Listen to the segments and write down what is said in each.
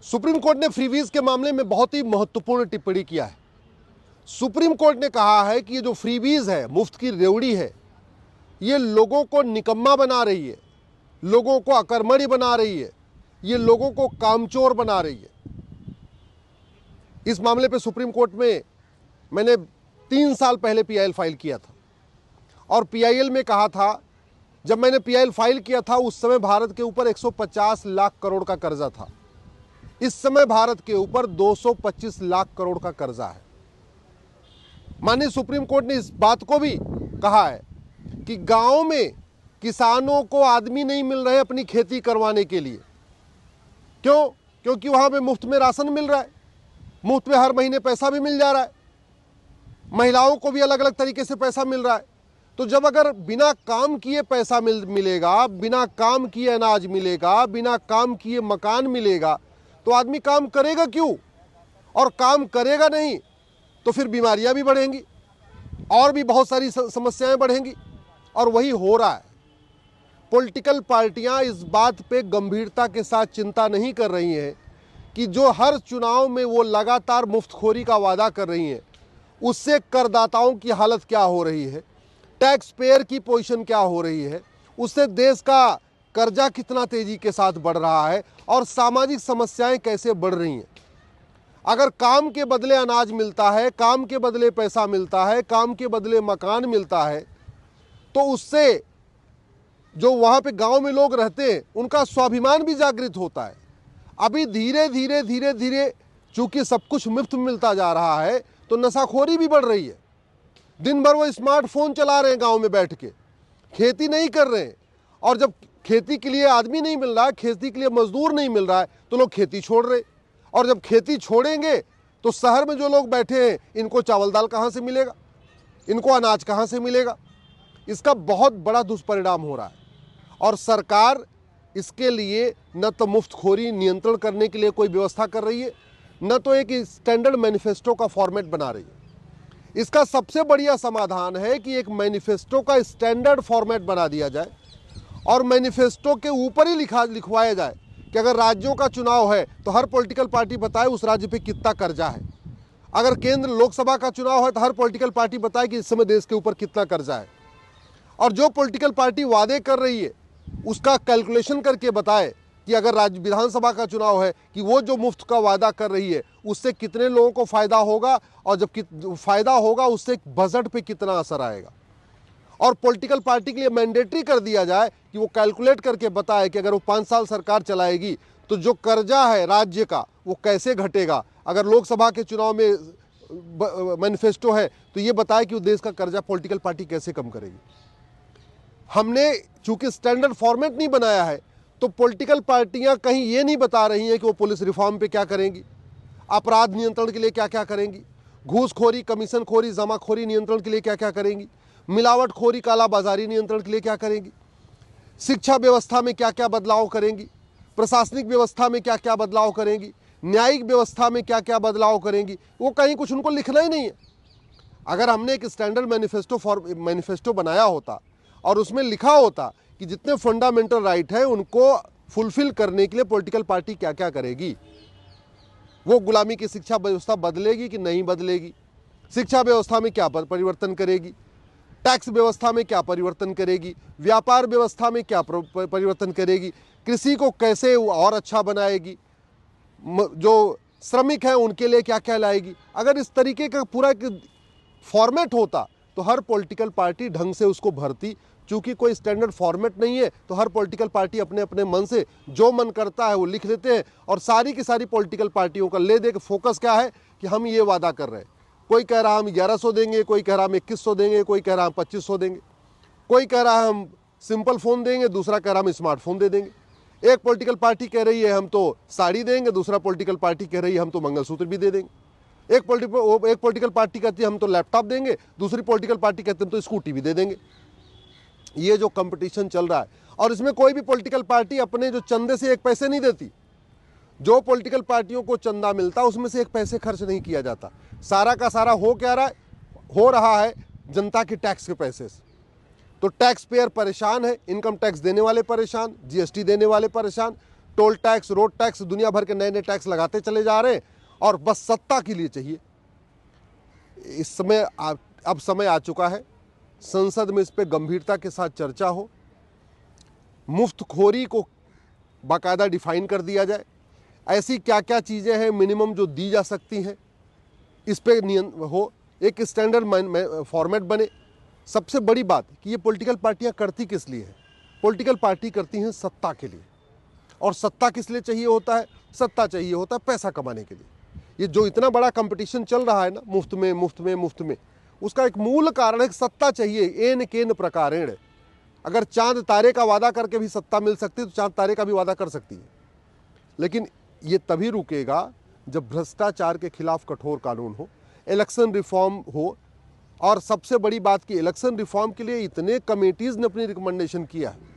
Supreme court ने freebies के मामले में बहुत ही महत्वपूर्ण टिप्पणी किया है। सुप्रीम कोर्ट ने कहा है कि ये जो फ्रीवीज है, मुफ्त की रेवड़ी है, ये लोगों को निकम्मा बना रही है, लोगों को अकर्मण्य बना रही है, ये लोगों को कामचोर बना रही है। इस मामले पे सुप्रीम कोर्ट में मैंने 3 साल पहले पीआईएल फाइल किया था और पीआईएल में कहा था, जब मैंने पीआईएल फाइल किया था उस समय भारत के ऊपर 150 लाख करोड़ का कर्जा था। इस समय भारत के ऊपर 225 लाख करोड़ का कर्जा है। माननीय सुप्रीम कोर्ट ने इस बात को भी कहा है कि गांव में किसानों को आदमी नहीं मिल रहे अपनी खेती करवाने के लिए। क्यों? क्योंकि वहां पे मुफ्त में राशन मिल रहा है, मुफ्त में हर महीने पैसा भी मिल जा रहा है, महिलाओं को भी अलग अलग तरीके से पैसा मिल रहा है। तो जब अगर बिना काम किए पैसा मिलेगा, बिना काम किए अनाज मिलेगा, बिना काम किए मकान मिलेगा, तो आदमी काम करेगा क्यों? और काम करेगा नहीं तो फिर बीमारियां भी बढ़ेंगी और भी बहुत सारी समस्याएं बढ़ेंगी। और वही हो रहा है। पॉलिटिकल पार्टियां इस बात पे गंभीरता के साथ चिंता नहीं कर रही हैं कि जो हर चुनाव में वो लगातार मुफ्तखोरी का वादा कर रही हैं, उससे करदाताओं की हालत क्या हो रही है, टैक्स पेयर की पोजीशन क्या हो रही है, उससे देश का कर्जा कितना तेजी के साथ बढ़ रहा है और सामाजिक समस्याएं कैसे बढ़ रही हैं। अगर काम के बदले अनाज मिलता है, काम के बदले पैसा मिलता है, काम के बदले मकान मिलता है, तो उससे जो वहाँ पे गांव में लोग रहते हैं उनका स्वाभिमान भी जागृत होता है। अभी धीरे धीरे चूंकि सब कुछ मुफ्त मिलता जा रहा है तो नशाखोरी भी बढ़ रही है। दिन भर वो स्मार्टफोन चला रहे हैं, गांव में बैठ के खेती नहीं कर रहे हैं। और जब खेती के लिए आदमी नहीं मिल रहा है, खेती के लिए मजदूर नहीं मिल रहा है, तो लोग खेती छोड़ रहे। और जब खेती छोड़ेंगे तो शहर में जो लोग बैठे हैं, इनको चावल दाल कहाँ से मिलेगा, इनको अनाज कहाँ से मिलेगा? इसका बहुत बड़ा दुष्परिणाम हो रहा है। और सरकार इसके लिए न तो मुफ्तखोरी नियंत्रण करने के लिए कोई व्यवस्था कर रही है, न तो एक स्टैंडर्ड मैनिफेस्टो का फॉर्मेट बना रही है। इसका सबसे बढ़िया समाधान है कि एक मैनिफेस्टो का स्टैंडर्ड फॉर्मेट बना दिया जाए और मैनिफेस्टो के ऊपर ही लिखवाया जाए कि अगर राज्यों का चुनाव है तो हर पॉलिटिकल पार्टी बताए उस राज्य पे कितना कर्जा है। अगर केंद्र लोकसभा का चुनाव है तो हर पॉलिटिकल पार्टी बताए कि इस समय देश के ऊपर कितना कर्जा है। और जो पॉलिटिकल पार्टी वादे कर रही है उसका कैलकुलेशन करके बताए कि अगर राज्य विधानसभा का चुनाव है कि वो जो मुफ्त का वादा कर रही है उससे कितने लोगों को फ़ायदा होगा और जब फ़ायदा होगा उससे बजट पे कितना असर आएगा। और पॉलिटिकल पार्टी के लिए मैंडेटरी कर दिया जाए कि वो कैलकुलेट करके बताए कि अगर वो 5 साल सरकार चलाएगी तो जो कर्जा है राज्य का वो कैसे घटेगा। अगर लोकसभा के चुनाव में मैनिफेस्टो है तो ये बताए कि वो देश का कर्जा पॉलिटिकल पार्टी कैसे कम करेगी। हमने चूंकि स्टैंडर्ड फॉर्मेट नहीं बनाया है तो पॉलिटिकल पार्टियां कहीं ये नहीं बता रही हैं कि वो पुलिस रिफॉर्म पे क्या करेंगी, अपराध नियंत्रण के लिए क्या क्या करेंगी, घूसखोरी, कमीशनखोरी, जमाखोरी नियंत्रण के लिए क्या क्या करेंगी, मिलावटखोरी, कालाबाजारी नियंत्रण के लिए क्या करेंगी, शिक्षा व्यवस्था में क्या क्या बदलाव करेंगी, प्रशासनिक व्यवस्था में क्या क्या बदलाव करेंगी, न्यायिक व्यवस्था में क्या क्या बदलाव करेंगी। वो कहीं कुछ उनको लिखना ही नहीं है। अगर हमने एक स्टैंडर्ड मैनिफेस्टो बनाया होता और उसमें लिखा होता कि जितने फंडामेंटल राइट हैं उनको फुलफिल करने के लिए पॉलिटिकल पार्टी क्या क्या करेगी, वो गुलामी की शिक्षा व्यवस्था बदलेगी कि नहीं बदलेगी, शिक्षा व्यवस्था में क्या परिवर्तन करेगी, टैक्स व्यवस्था में क्या परिवर्तन करेगी, व्यापार व्यवस्था में क्या परिवर्तन करेगी, कृषि को कैसे और अच्छा बनाएगी, जो श्रमिक हैं उनके लिए क्या क्या लाएगी। अगर इस तरीके का पूरा फॉर्मेट होता तो हर पॉलिटिकल पार्टी ढंग से उसको भरती। चूंकि कोई स्टैंडर्ड फॉर्मेट नहीं है तो हर पॉलिटिकल पार्टी अपने अपने मन से जो मन करता है वो लिख देते हैं। और सारी की सारी पॉलिटिकल पार्टियों का ले दे के फोकस क्या है कि हम ये वादा कर रहे हैं। कोई कह रहा हम 1100 देंगे, कोई कह रहा हम 2100 देंगे, कोई कह रहा हम 2500 देंगे, कोई कह रहा है हम सिंपल फ़ोन देंगे, दूसरा कह रहा हम स्मार्टफोन दे देंगे। एक पॉलिटिकल पार्टी कह रही है हम तो साड़ी देंगे, दूसरा पॉलिटिकल पार्टी कह रही है हम तो मंगलसूत्र भी दे देंगे। एक पॉलिटिकल पार्टी कहती है हम तो लैपटॉप देंगे, दूसरी पॉलिटिकल पार्टी कहते हैं तो स्कूटी भी दे देंगे। ये जो कंपटीशन चल रहा है, और इसमें कोई भी पॉलिटिकल पार्टी अपने जो चंदे से एक पैसे नहीं देती। जो पॉलिटिकल पार्टियों को चंदा मिलता है उसमें से एक पैसे खर्च नहीं किया जाता। सारा का सारा हो रहा है जनता के टैक्स के पैसे से। तो टैक्स पेयर परेशान है, इनकम टैक्स देने वाले परेशान, जीएसटी देने वाले परेशान, टोल टैक्स, रोड टैक्स, दुनिया भर के नए नए टैक्स लगाते चले जा रहे हैं और बस सत्ता के लिए चाहिए। इस समय अब समय आ चुका है संसद में इस पर गंभीरता के साथ चर्चा हो, मुफ्तखोरी को बाकायदा डिफाइन कर दिया जाए, ऐसी क्या क्या चीज़ें हैं मिनिमम जो दी जा सकती हैं, इस पर नियंत्रण हो, एक स्टैंडर्ड फॉर्मेट बने। सबसे बड़ी बात कि ये पॉलिटिकल पार्टियां करती किस लिए है? पॉलिटिकल पार्टी करती हैं सत्ता के लिए। और सत्ता किस लिए चाहिए होता है? सत्ता चाहिए होता है पैसा कमाने के लिए। ये जो इतना बड़ा कंपटीशन चल रहा है ना, मुफ्त में मुफ्त में मुफ्त में, उसका एक मूल कारण है कि सत्ता चाहिए। एन केन प्रकारेण, अगर चांद तारे का वादा करके भी सत्ता मिल सकती है तो चांद तारे का भी वादा कर सकती है, लेकिन ये तभी रुकेगा जब भ्रष्टाचार के खिलाफ कठोर कानून हो, इलेक्शन रिफॉर्म हो। और सबसे बड़ी बात कि इलेक्शन रिफॉर्म के लिए इतने कमेटीज़ ने अपनी रिकमेंडेशन किया है।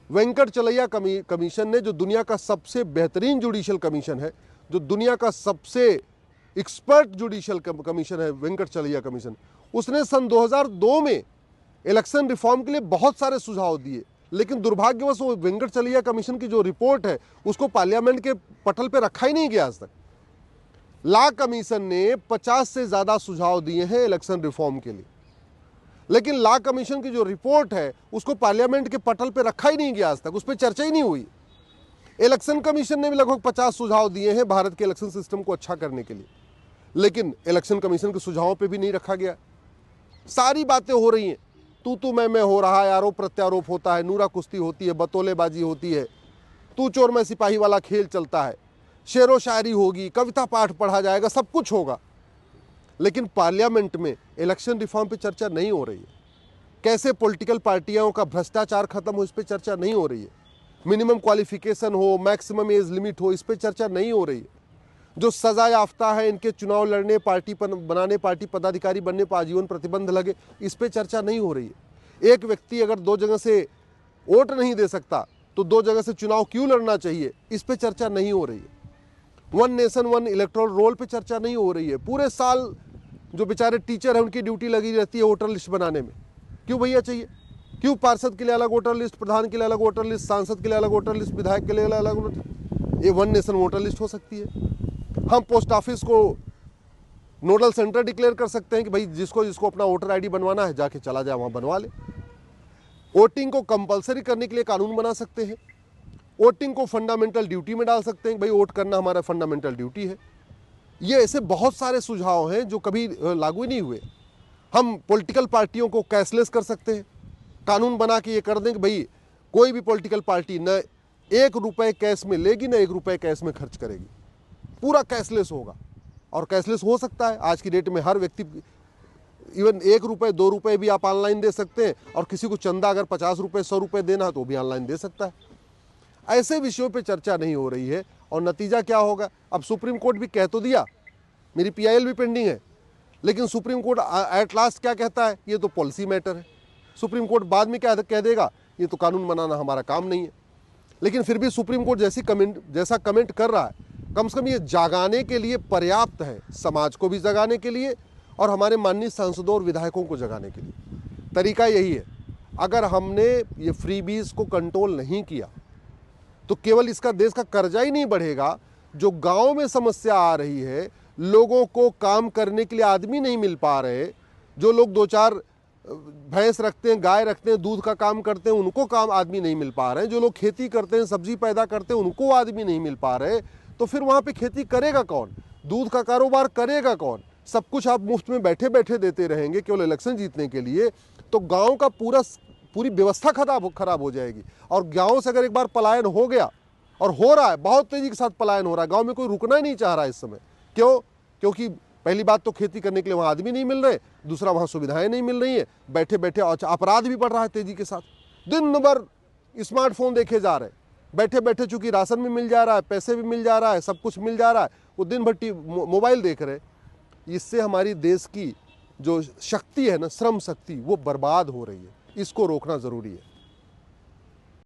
वेंकटचलैया कमीशन ने, जो दुनिया का सबसे बेहतरीन जुडिशल कमीशन है, जो दुनिया का सबसे एक्सपर्ट जुडिशल कमीशन है, वेंकटचलैया कमीशन, उसने सन 2002 में इलेक्शन रिफॉर्म के लिए बहुत सारे सुझाव दिए, लेकिन दुर्भाग्यवश वो वेंकटचलैया कमीशन की जो रिपोर्ट है उसको पार्लियामेंट के पटल पे रखा ही नहीं गया आज तक। लॉ कमीशन ने 50 से ज़्यादा सुझाव दिए हैं इलेक्शन रिफॉर्म के लिए, लेकिन लॉ कमीशन की जो रिपोर्ट है उसको पार्लियामेंट के पटल पे रखा ही नहीं गया आज तक, उस पर चर्चा ही नहीं हुई। इलेक्शन कमीशन ने भी लगभग 50 सुझाव दिए हैं भारत के इलेक्शन सिस्टम को अच्छा करने के लिए, लेकिन इलेक्शन कमीशन के सुझावों पे भी नहीं रखा गया। सारी बातें हो रही हैं, तू मैं हो रहा है, आरोप प्रत्यारोप होता है, नूरा कुश्ती होती है, बतौलेबाजी होती है, तू चोर मैं सिपाही वाला खेल चलता है, शेरो शायरी होगी, कविता पाठ पढ़ा जाएगा, सब कुछ होगा, लेकिन पार्लियामेंट में इलेक्शन रिफॉर्म पे चर्चा नहीं हो रही है। कैसे पॉलिटिकल पार्टियों का भ्रष्टाचार खत्म हो, इस पे चर्चा नहीं हो रही है। मिनिमम क्वालिफिकेशन हो, मैक्सिमम एज लिमिट हो, इस पे चर्चा नहीं हो रही है। जो सजा याफ्ता है इनके चुनाव लड़ने, पार्टी बनाने, पार्टी पदाधिकारी बनने पर आजीवन प्रतिबंध लगे, इस पे चर्चा नहीं हो रही है। एक व्यक्ति अगर 2 जगह से वोट नहीं दे सकता तो 2 जगह से चुनाव क्यों लड़ना चाहिए, इस पे चर्चा नहीं हो रही है। One nation one electoral roll पे चर्चा नहीं हो रही है। पूरे साल जो बेचारे टीचर हैं उनकी ड्यूटी लगी रहती है वोटर लिस्ट बनाने में। क्यों भैया चाहिए? क्यों पार्षद के लिए अलग वोटर लिस्ट, प्रधान के लिए अलग वोटर लिस्ट, सांसद के लिए अलग वोटर लिस्ट, विधायक के लिए अलग? ये वन नेशन वोटर लिस्ट हो सकती है। हम पोस्ट ऑफिस को नोडल सेंटर डिक्लेयर कर सकते हैं कि भाई जिसको जिसको अपना वोटर आईडी बनवाना है जाके चला जाए वहाँ बनवा ले। वोटिंग को कंपलसरी करने के लिए कानून बना सकते हैं। वोटिंग को फंडामेंटल ड्यूटी में डाल सकते हैं कि भाई वोट करना हमारा फंडामेंटल ड्यूटी है। ये ऐसे बहुत सारे सुझाव हैं जो कभी लागू ही नहीं हुए। हम पॉलिटिकल पार्टियों को कैशलेस कर सकते हैं, कानून बना के ये कर दें कि भाई कोई भी पॉलिटिकल पार्टी न 1 रुपये कैश में लेगी, न 1 रुपये कैश में खर्च करेगी, पूरा कैशलेस होगा। और कैशलेस हो सकता है आज की डेट में। हर व्यक्ति, इवन 1 रुपये 2 रुपये भी आप ऑनलाइन दे सकते हैं, और किसी को चंदा अगर 50 रुपये 100 रुपये देना है तो भी ऑनलाइन दे सकता है। ऐसे विषयों पे चर्चा नहीं हो रही है, और नतीजा क्या होगा? अब सुप्रीम कोर्ट भी कह तो दिया, मेरी PIL भी पेंडिंग है, लेकिन सुप्रीम कोर्ट एट लास्ट क्या कहता है? ये तो पॉलिसी मैटर है। सुप्रीम कोर्ट बाद में क्या कह देगा? ये तो कानून बनाना हमारा काम नहीं है। लेकिन फिर भी सुप्रीम कोर्ट जैसा कमेंट कर रहा है, कम से कम ये जागाने के लिए पर्याप्त है, समाज को भी जगाने के लिए और हमारे माननीय सांसदों और विधायकों को जगाने के लिए। तरीका यही है, अगर हमने ये फ्रीबीज को कंट्रोल नहीं किया तो केवल इसका देश का कर्जा ही नहीं बढ़ेगा, जो गांव में समस्या आ रही है, लोगों को काम करने के लिए आदमी नहीं मिल पा रहे, जो लोग 2-4 भैंस रखते हैं, गाय रखते हैं, दूध का काम करते हैं, उनको काम आदमी नहीं मिल पा रहे हैं, जो लोग खेती करते हैं, सब्जी पैदा करते हैं, उनको आदमी नहीं मिल पा रहे, तो फिर वहाँ पे खेती करेगा कौन? दूध का कारोबार करेगा कौन? सब कुछ आप मुफ्त में बैठे बैठे देते रहेंगे केवल इलेक्शन जीतने के लिए, तो गाँव का पूरी व्यवस्था खराब हो जाएगी। और गाँव से अगर एक बार पलायन हो गया, और हो रहा है, बहुत तेजी के साथ पलायन हो रहा है, गाँव में कोई रुकना ही नहीं चाह रहा है इस समय। क्यों? क्योंकि पहली बात तो खेती करने के लिए वहाँ आदमी नहीं मिल रहे, दूसरा वहाँ सुविधाएं नहीं मिल रही है, बैठे बैठे अपराध भी बढ़ रहा है तेजी के साथ, दिन भर स्मार्टफोन देखे जा रहे हैं, बैठे बैठे, चूंकि राशन भी मिल जा रहा है, पैसे भी मिल जा रहा है, सब कुछ मिल जा रहा है, वो दिन भर मोबाइल देख रहे। इससे हमारी देश की जो शक्ति है ना, श्रम शक्ति, वो बर्बाद हो रही है। इसको रोकना ज़रूरी है।